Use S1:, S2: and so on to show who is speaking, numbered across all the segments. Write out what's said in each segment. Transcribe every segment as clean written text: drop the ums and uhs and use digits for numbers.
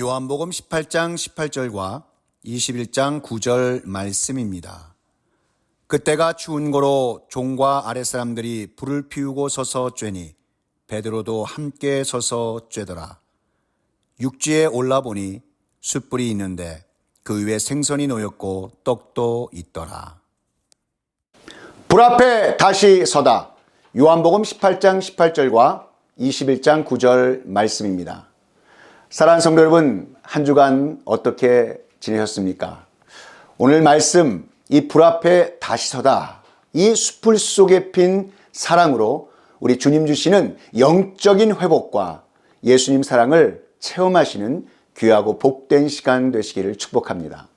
S1: 요한복음 18장 18절과 21장 9절 말씀입니다. 그때가 추운 고로 종과 아랫사람들이 불을 피우고 서서 쬐니 베드로도 함께 서서 쬐더라. 육지에 올라보니 숯불이 있는데 그 위에 생선이 놓였고 떡도 있더라.
S2: 불 앞에 다시 서다. 요한복음 18장 18절과 21장 9절 말씀입니다. 사랑하는 성도 여러분, 한 주간 어떻게 지내셨습니까? 오늘 말씀, 이 불 앞에 다시 서다. 이 숯불 속에 핀 사랑으로 우리 주님 주시는 영적인 회복과 예수님 사랑을 체험하시는 귀하고 복된 시간 되시기를 축복합니다.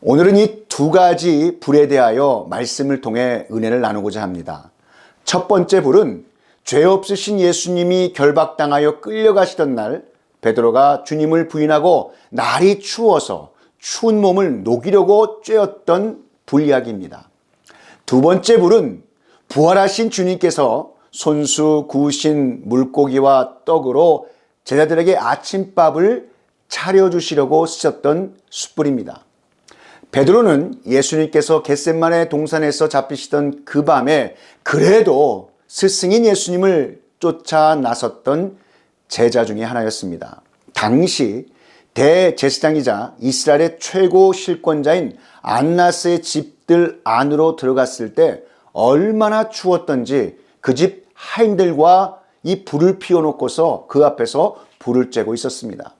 S2: 오늘은 이 두 가지 불에 대하여 말씀을 통해 은혜를 나누고자 합니다. 첫 번째 불은 죄 없으신 예수님이 결박당하여 끌려가시던 날 베드로가 주님을 부인하고 날이 추워서 추운 몸을 녹이려고 쬐었던 불 이야기입니다. 두 번째 불은 부활하신 주님께서 손수 구우신 물고기와 떡으로 제자들에게 아침밥을 차려주시려고 쓰셨던 숯불입니다. 베드로는 예수님께서 겟셋마네 동산에서 잡히시던 그 밤에 그래도 스승인 예수님을 쫓아 나섰던 제자 중에 하나였습니다. 당시 대제사장이자 이스라엘의 최고 실권자인 안나스의 집들 안으로 들어갔을 때 얼마나 추웠던지 그 집 하인들과 이 불을 피워놓고서 그 앞에서 불을 쬐고 있었습니다.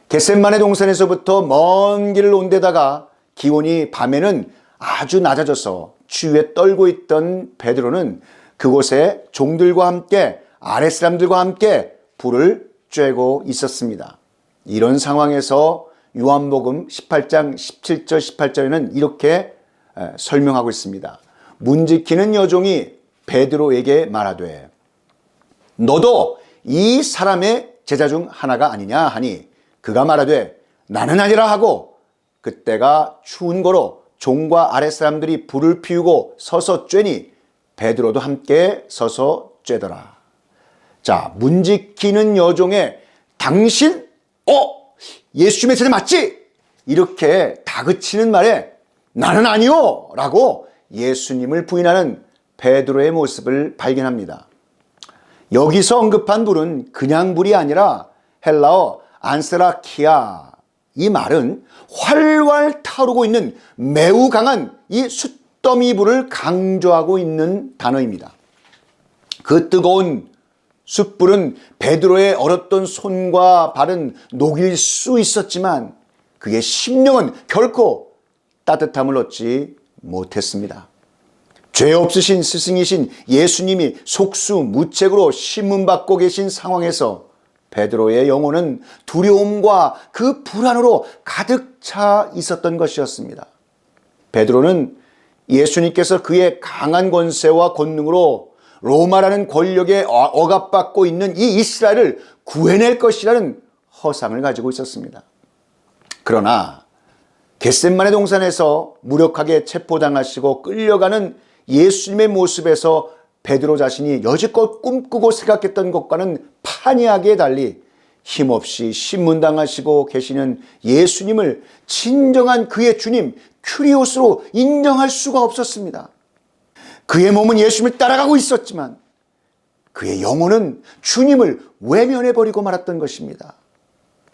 S2: 겟셋마네 동산에서부터 먼 길을 온 데다가 기온이 밤에는 아주 낮아져서 추위에 떨고 있던 베드로는 그곳에 종들과 함께 아랫사람들과 함께 불을 쬐고 있었습니다. 이런 상황에서 요한복음 18장 17절 18절에는 이렇게 설명하고 있습니다. 문 지키는 여종이 베드로에게 말하되 너도 이 사람의 제자 중 하나가 아니냐 하니 그가 말하되 나는 아니라 하고 그때가 추운 거로 종과 아랫사람들이 불을 피우고 서서 쬐니 베드로도 함께 서서 쬐더라. 자, 문 지키는 여종의 당신? 예수님의 제자 맞지? 이렇게 다그치는 말에 나는 아니요! 라고 예수님을 부인하는 베드로의 모습을 발견합니다. 여기서 언급한 불은 그냥 불이 아니라 헬라어 안세라키아, 이 말은 활활 타오르고 있는 매우 강한 이 숯더미 불을 강조하고 있는 단어입니다. 그 뜨거운 숯불은 베드로의 얼었던 손과 발은 녹일 수 있었지만 그의 심령은 결코 따뜻함을 얻지 못했습니다. 죄 없으신 스승이신 예수님이 속수무책으로 신문받고 계신 상황에서 베드로의 영혼은 두려움과 그 불안으로 가득 차 있었던 것이었습니다. 베드로는 예수님께서 그의 강한 권세와 권능으로 로마라는 권력에 억압받고 있는 이 이스라엘을 구해낼 것이라는 허상을 가지고 있었습니다. 그러나 겟셋마네 동산에서 무력하게 체포당하시고 끌려가는 예수님의 모습에서 베드로 자신이 여지껏 꿈꾸고 생각했던 것과는 판이하게 달리 힘없이 신문당하시고 계시는 예수님을 진정한 그의 주님 큐리오스로 인정할 수가 없었습니다. 그의 몸은 예수님을 따라가고 있었지만 그의 영혼은 주님을 외면해버리고 말았던 것입니다.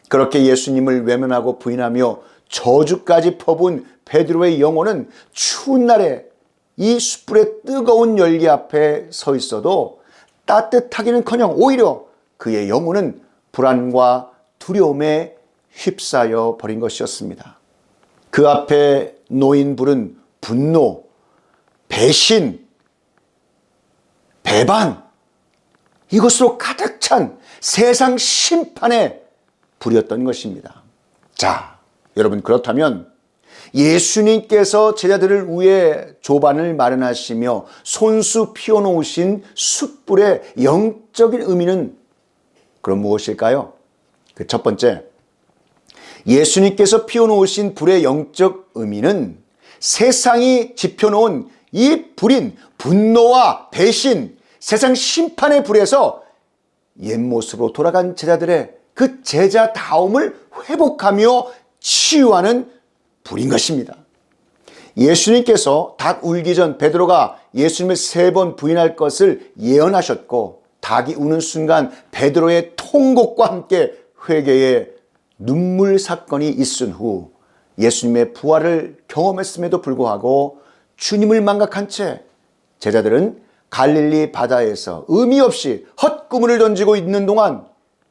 S2: 그렇게 예수님을 외면하고 부인하며 저주까지 퍼부은 베드로의 영혼은 추운 날에 이 숯불의 뜨거운 열기 앞에 서 있어도 따뜻하기는커녕 오히려 그의 영혼은 불안과 두려움에 휩싸여 버린 것이었습니다. 그 앞에 놓인 불은 분노, 배신, 배반, 이것으로 가득 찬 세상 심판의 불이었던 것입니다. 자, 여러분, 그렇다면 예수님께서 제자들을 위해 조반을 마련하시며 손수 피워놓으신 숯불의 영적인 의미는 그럼 무엇일까요? 그 첫 번째, 예수님께서 피워놓으신 불의 영적 의미는 세상이 지펴놓은 이 불인 분노와 배신, 세상 심판의 불에서 옛 모습으로 돌아간 제자들의 그 제자다움을 회복하며 치유하는 불인 것입니다. 예수님께서 닭 울기 전 베드로가 예수님을 3번 부인할 것을 예언하셨고, 닭이 우는 순간 베드로의 통곡과 함께 회개의 눈물 사건이 있은 후 예수님의 부활을 경험했음에도 불구하고 주님을 망각한 채 제자들은 갈릴리 바다에서 의미 없이 헛구물을 던지고 있는 동안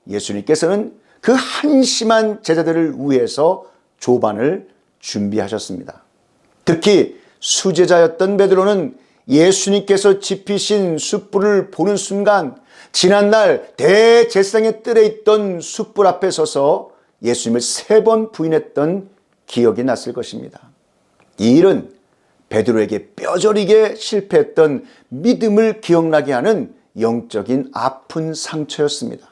S2: 예수님께서는 그 한심한 제자들을 위해서 조반을 준비하셨습니다. 특히 수제자였던 베드로는 예수님께서 지피신 숯불을 보는 순간 지난날 대제사장의 뜰에 있던 숯불 앞에 서서 예수님을 3번 부인했던 기억이 났을 것입니다. 이 일은 베드로에게 뼈저리게 실패했던 믿음을 기억나게 하는 영적인 아픈 상처였습니다.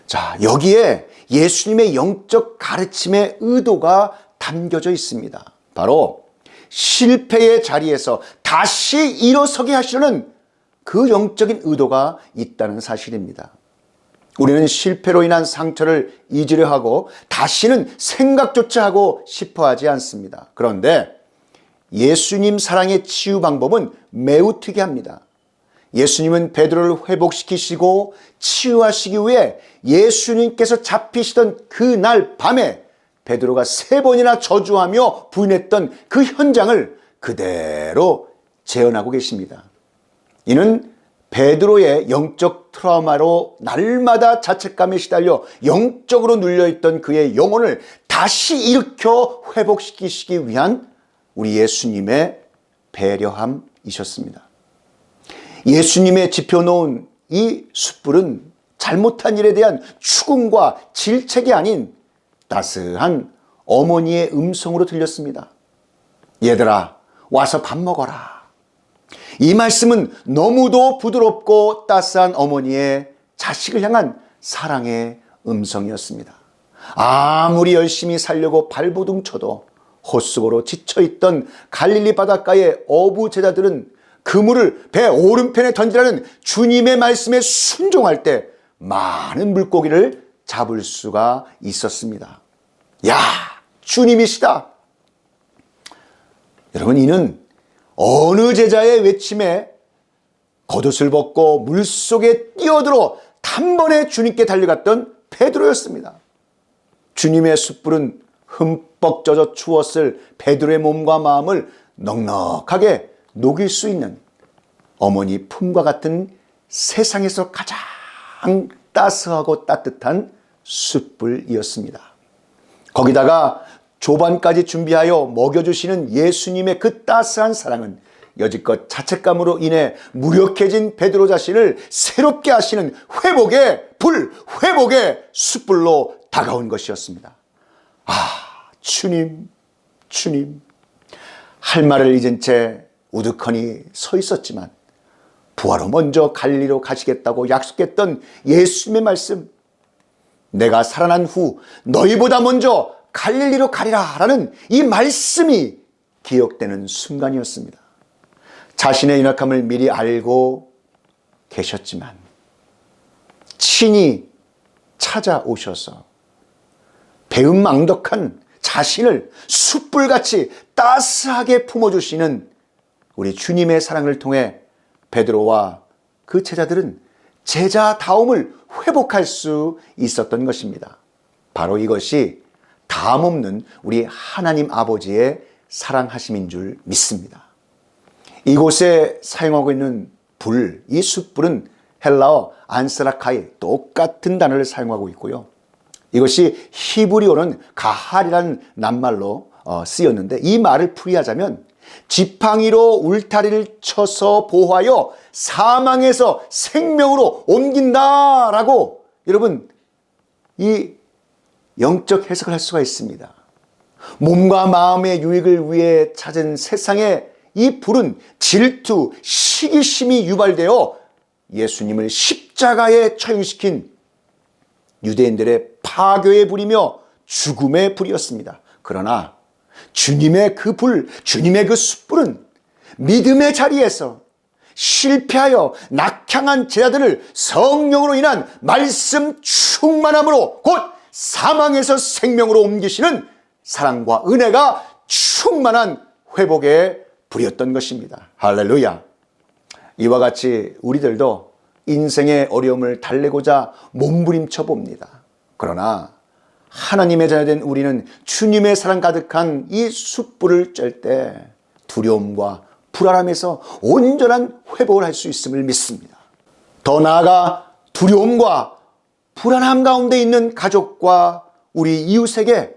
S2: 자, 여기에 예수님의 영적 가르침의 의도가 담겨져 있습니다. 바로 실패의 자리에서 다시 일어서게 하시려는 그 영적인 의도가 있다는 사실입니다. 우리는 실패로 인한 상처를 잊으려 하고 다시는 생각조차 하고 싶어 하지 않습니다. 그런데 예수님 사랑의 치유 방법은 매우 특이합니다. 예수님은 베드로를 회복시키시고 치유하시기 위해 예수님께서 잡히시던 그날 밤에 베드로가 3번이나 저주하며 부인했던 그 현장을 그대로 재현하고 계십니다. 이는 베드로의 영적 트라우마로 날마다 자책감에 시달려 영적으로 눌려있던 그의 영혼을 다시 일으켜 회복시키시기 위한 우리 예수님의 배려함이셨습니다. 예수님의 지펴놓은 이 숯불은 잘못한 일에 대한 추궁과 질책이 아닌 따스한 어머니의 음성으로 들렸습니다. 얘들아, 와서 밥 먹어라. 이 말씀은 너무도 부드럽고 따스한 어머니의 자식을 향한 사랑의 음성이었습니다. 아무리 열심히 살려고 발버둥 쳐도 헛수고로 지쳐있던 갈릴리 바닷가의 어부 제자들은 그물을 배 오른편에 던지라는 주님의 말씀에 순종할 때 많은 물고기를 잡을 수가 있었습니다. 야, 주님이시다. 여러분, 이는 어느 제자의 외침에 겉옷을 벗고 물속에 뛰어들어 단번에 주님께 달려갔던 베드로였습니다. 주님의 숯불은 흠뻑 젖어 추웠을 베드로의 몸과 마음을 넉넉하게 녹일 수 있는 어머니 품과 같은 세상에서 가장 따스하고 따뜻한 숯불이었습니다. 거기다가 조반까지 준비하여 먹여주시는 예수님의 그 따스한 사랑은 여지껏 자책감으로 인해 무력해진 베드로 자신을 새롭게 하시는 회복의 불, 회복의 숯불로 다가온 것이었습니다. 아, 주님, 주님. 할 말을 잊은 채 우두커니 서 있었지만 부하로 먼저 갈릴리로 가시겠다고 약속했던 예수님의 말씀, 내가 살아난 후 너희보다 먼저 갈릴리로 가리라 라는 이 말씀이 기억되는 순간이었습니다. 자신의 연약함을 미리 알고 계셨지만 친히 찾아오셔서 배은망덕한 자신을 숯불같이 따스하게 품어주시는 우리 주님의 사랑을 통해 베드로와 그 제자들은 제자다움을 회복할 수 있었던 것입니다. 바로 이것이 다함없는 우리 하나님 아버지의 사랑하심인 줄 믿습니다. 이곳에 사용하고 있는 불, 이 숯불은 헬라어 안스라카이, 똑같은 단어를 사용하고 있고요. 이것이 히브리어는 가할이라는 낱말로 쓰였는데, 이 말을 풀이하자면 지팡이로 울타리를 쳐서 보호하여 사망에서 생명으로 옮긴다라고, 여러분, 이 영적 해석을 할 수가 있습니다. 몸과 마음의 유익을 위해 찾은 세상의 이 불은 질투, 시기심이 유발되어 예수님을 십자가에 처형시킨 유대인들의 파괴의 불이며 죽음의 불이었습니다. 그러나 주님의 그 불, 주님의 그 숯불은 믿음의 자리에서 실패하여 낙향한 제자들을 성령으로 인한 말씀 충만함으로 곧 사망에서 생명으로 옮기시는 사랑과 은혜가 충만한 회복의 불이었던 것입니다. 할렐루야. 이와 같이 우리들도 인생의 어려움을 달래고자 몸부림쳐 봅니다. 그러나 하나님의 자녀된 우리는 주님의 사랑 가득한 이 숯불을 쬐 때 두려움과 불안함에서 온전한 회복을 할 수 있음을 믿습니다. 더 나아가 두려움과 불안함 가운데 있는 가족과 우리 이웃에게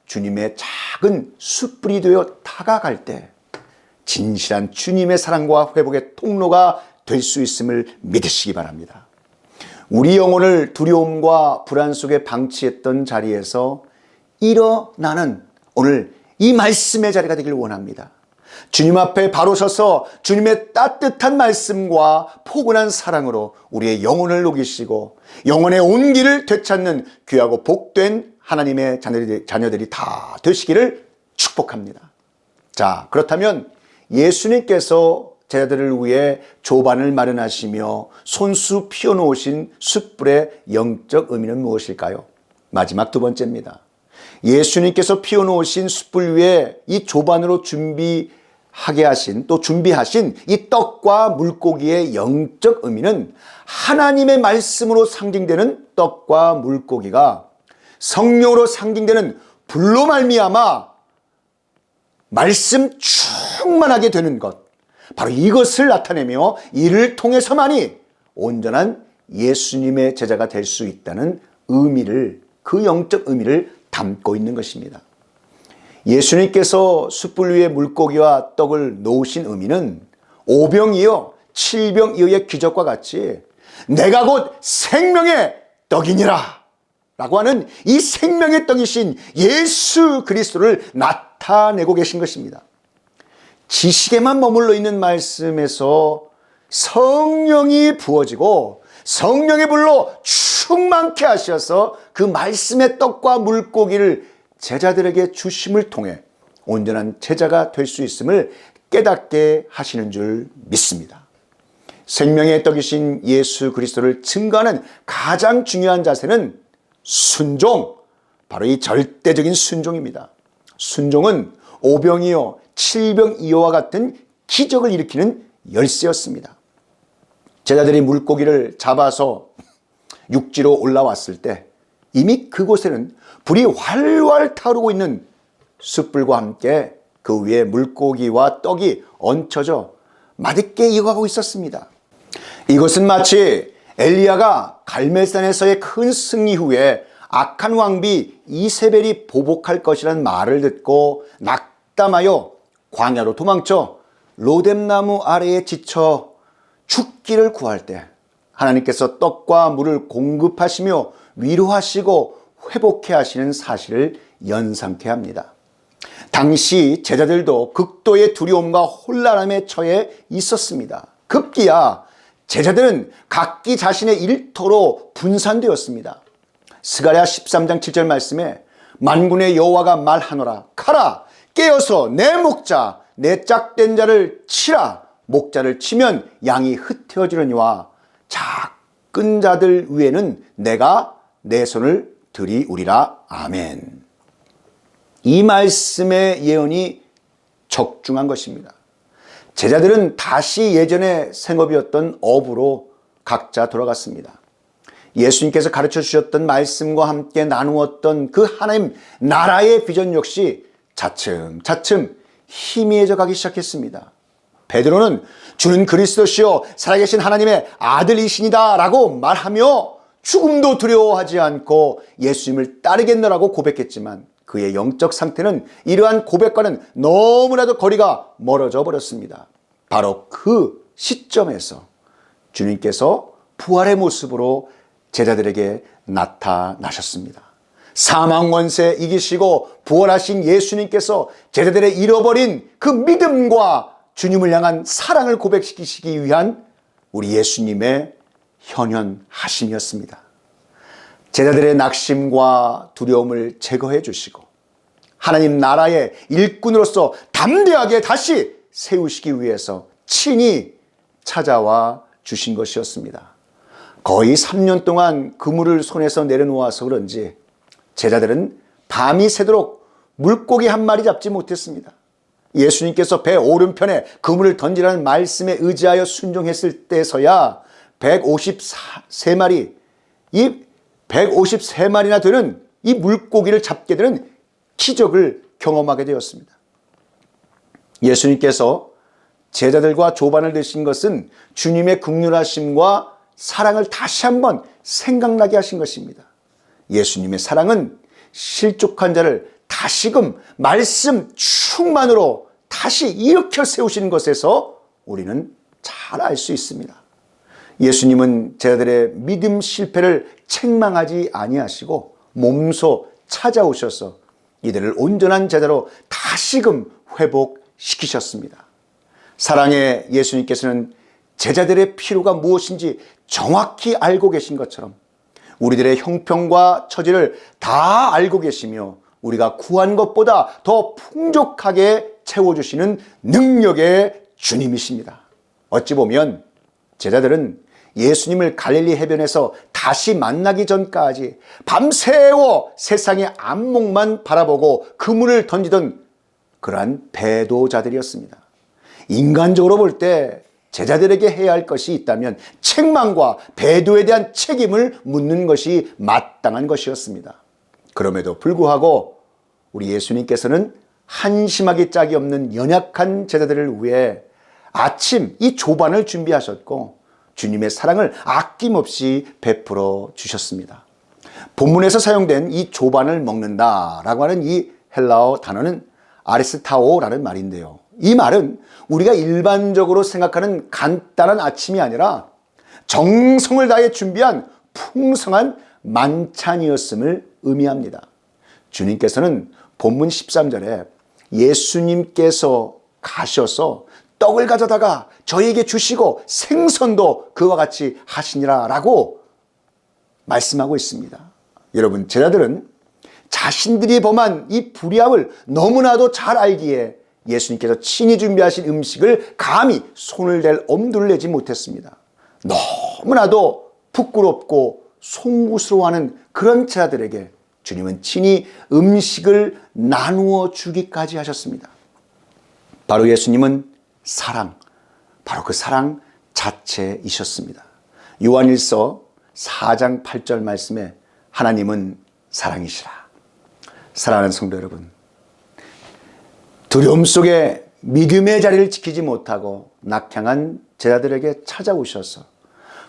S2: 주님의 작은 숯불이 되어 다가갈 때 진실한 주님의 사랑과 회복의 통로가 될 수 있음을 믿으시기 바랍니다. 우리 영혼을 두려움과 불안 속에 방치했던 자리에서 일어나는 오늘 이 말씀의 자리가 되길 원합니다. 주님 앞에 바로 서서 주님의 따뜻한 말씀과 포근한 사랑으로 우리의 영혼을 녹이시고 영혼의 온기를 되찾는 귀하고 복된 하나님의 자녀들이 다 되시기를 축복합니다. 자, 그렇다면 예수님께서 제자들을 위해 조반을 마련하시며 손수 피워놓으신 숯불의 영적 의미는 무엇일까요? 마지막 두 번째입니다. 예수님께서 피워놓으신 숯불 위에 이 조반으로 준비하신 이 떡과 물고기의 영적 의미는 하나님의 말씀으로 상징되는 떡과 물고기가 성령으로 상징되는 불로 말미암아 말씀 충만하게 되는 것, 바로 이것을 나타내며 이를 통해서만이 온전한 예수님의 제자가 될 수 있다는 의미를, 그 영적 의미를 담고 있는 것입니다. 예수님께서 숯불 위에 물고기와 떡을 놓으신 의미는 오병이어 칠병이어의 기적과 같이 내가 곧 생명의 떡이니라 라고 하는 이 생명의 떡이신 예수 그리스도를 나타내고 계신 것입니다. 지식에만 머물러 있는 말씀에서 성령이 부어지고 성령의 불로 충만케 하셔서 그 말씀의 떡과 물고기를 제자들에게 주심을 통해 온전한 제자가 될 수 있음을 깨닫게 하시는 줄 믿습니다. 생명의 떡이신 예수 그리스도를 증거하는 가장 중요한 자세는 순종, 바로 이 절대적인 순종입니다. 순종은 오병이어 칠병이어와 같은 기적을 일으키는 열쇠였습니다. 제자들이 물고기를 잡아서 육지로 올라왔을 때 이미 그곳에는 불이 활활 타오르고 있는 숯불과 함께 그 위에 물고기와 떡이 얹혀져 맛있게 익어가고 있었습니다. 이것은 마치 엘리야가 갈멜산에서의 큰 승리 후에 악한 왕비 이세벨이 보복할 것이라는 말을 듣고 낙담하여 광야로 도망쳐 로뎀나무 아래에 지쳐 죽기를 구할 때 하나님께서 떡과 물을 공급하시며 위로하시고 회복해 하시는 사실을 연상케 합니다. 당시 제자들도 극도의 두려움과 혼란함에 처해 있었습니다. 급기야 제자들은 각기 자신의 일터로 분산되었습니다. 스가랴 13장 7절 말씀에 만군의 여호와가 말하노라 가라 깨어서 내 목자 내 짝된 자를 치라 목자를 치면 양이 흩어지려니와 작은 자들 위에는 내가 내 손을 들이우리라. 아멘. 이 말씀의 예언이 적중한 것입니다. 제자들은 다시 예전의 생업이었던 업으로 각자 돌아갔습니다. 예수님께서 가르쳐 주셨던 말씀과 함께 나누었던 그 하나님 나라의 비전 역시 차츰차츰 희미해져 가기 시작했습니다. 베드로는 주는 그리스도시요 살아계신 하나님의 아들이시니다 라고 말하며 죽음도 두려워하지 않고 예수님을 따르겠노라고 고백했지만 그의 영적 상태는 이러한 고백과는 너무나도 거리가 멀어져 버렸습니다. 바로 그 시점에서 주님께서 부활의 모습으로 제자들에게 나타나셨습니다. 사망 원세 이기시고 부활하신 예수님께서 제자들의 잃어버린 그 믿음과 주님을 향한 사랑을 고백시키시기 위한 우리 예수님의 현현하심이었습니다. 제자들의 낙심과 두려움을 제거해 주시고 하나님 나라의 일꾼으로서 담대하게 다시 세우시기 위해서 친히 찾아와 주신 것이었습니다. 거의 3년 동안 그물을 손에서 내려놓아서 그런지 제자들은 밤이 새도록 물고기 한 마리 잡지 못했습니다. 예수님께서 배 오른편에 그물을 던지라는 말씀에 의지하여 순종했을 때서야 153마리, 이 153마리나 되는 이 물고기를 잡게 되는 기적을 경험하게 되었습니다. 예수님께서 제자들과 조반을 드신 것은 주님의 긍휼하심과 사랑을 다시 한번 생각나게 하신 것입니다. 예수님의 사랑은 실족한 자를 다시금 말씀 충만으로 다시 일으켜 세우시는 것에서 우리는 잘 알 수 있습니다. 예수님은 제자들의 믿음 실패를 책망하지 아니하시고 몸소 찾아오셔서 이들을 온전한 제자로 다시금 회복시키셨습니다. 사랑의 예수님께서는 제자들의 필요가 무엇인지 정확히 알고 계신 것처럼 우리들의 형편과 처지를 다 알고 계시며 우리가 구한 것보다 더 풍족하게 채워주시는 능력의 주님이십니다. 어찌 보면 제자들은 예수님을 갈릴리 해변에서 다시 만나기 전까지 밤새워 세상의 안목만 바라보고 그물을 던지던 그러한 배도자들이었습니다. 인간적으로 볼 때 제자들에게 해야 할 것이 있다면 책망과 배도에 대한 책임을 묻는 것이 마땅한 것이었습니다. 그럼에도 불구하고 우리 예수님께서는 한심하기 짝이 없는 연약한 제자들을 위해 아침 이 조반을 준비하셨고 주님의 사랑을 아낌없이 베풀어 주셨습니다. 본문에서 사용된 이 조반을 먹는다라고 하는 이 헬라어 단어는 아리스타오라는 말인데요. 이 말은 우리가 일반적으로 생각하는 간단한 아침이 아니라 정성을 다해 준비한 풍성한 만찬이었음을 의미합니다. 주님께서는 본문 13절에 예수님께서 가셔서 떡을 가져다가 저희에게 주시고 생선도 그와 같이 하시니라 라고 말씀하고 있습니다. 여러분, 제자들은 자신들이 범한 이 불의함을 너무나도 잘 알기에 예수님께서 친히 준비하신 음식을 감히 손을 댈 엄두를 내지 못했습니다. 너무나도 부끄럽고 송구스러워하는 그런 제자들에게 주님은 친히 음식을 나누어 주기까지 하셨습니다. 바로 예수님은 사랑, 바로 그 사랑 자체이셨습니다. 요한일서 4장 8절 말씀에 하나님은 사랑이시라. 사랑하는 성도 여러분, 두려움 속에 믿음의 자리를 지키지 못하고 낙향한 제자들에게 찾아오셔서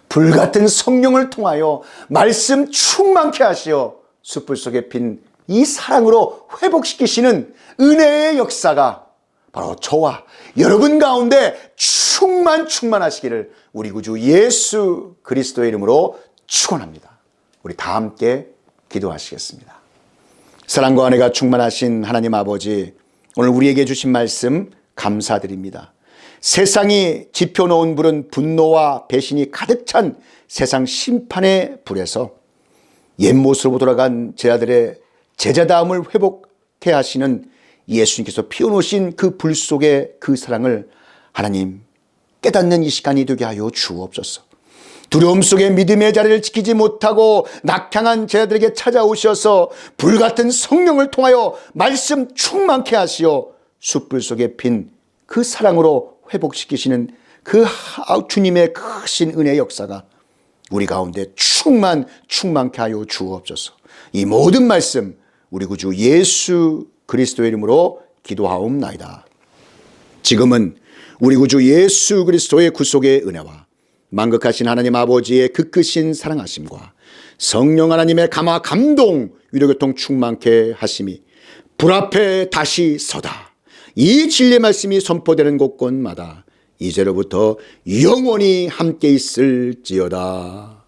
S2: 불같은 성령을 통하여 말씀 충만케 하시어 숯불 속에 핀 이 사랑으로 회복시키시는 은혜의 역사가 바로 저와 여러분 가운데 충만하시기를 우리 구주 예수 그리스도의 이름으로 축원합니다. 우리 다 함께 기도하시겠습니다. 사랑과 은혜가 충만하신 하나님 아버지, 오늘 우리에게 주신 말씀 감사드립니다. 세상이 지펴놓은 불은 분노와 배신이 가득 찬 세상 심판의 불에서 옛 모습으로 돌아간 제자들의 제자다움을 회복케 하시는 예수님께서 피워놓으신 그 불 속의 그 사랑을 하나님 깨닫는 이 시간이 되게 하여 주옵소서. 두려움 속에 믿음의 자리를 지키지 못하고 낙향한 제자들에게 찾아오셔서 불같은 성령을 통하여 말씀 충만케 하시어 숯불 속에 핀 그 사랑으로 회복시키시는 그 주님의 크신 은혜의 역사가 우리 가운데 충만케 하여 주옵소서. 이 모든 말씀 우리 구주 예수 그리스도의 이름으로 기도하옵나이다. 지금은 우리 구주 예수 그리스도의 구속의 은혜와 만극하신 하나님 아버지의 그 크신 사랑하심과 성령 하나님의 감화 감동 위로교통 충만케 하심이 불 앞에 다시 서다 이 진리의 말씀이 선포되는 곳곳마다 이제로부터 영원히 함께 있을지어다.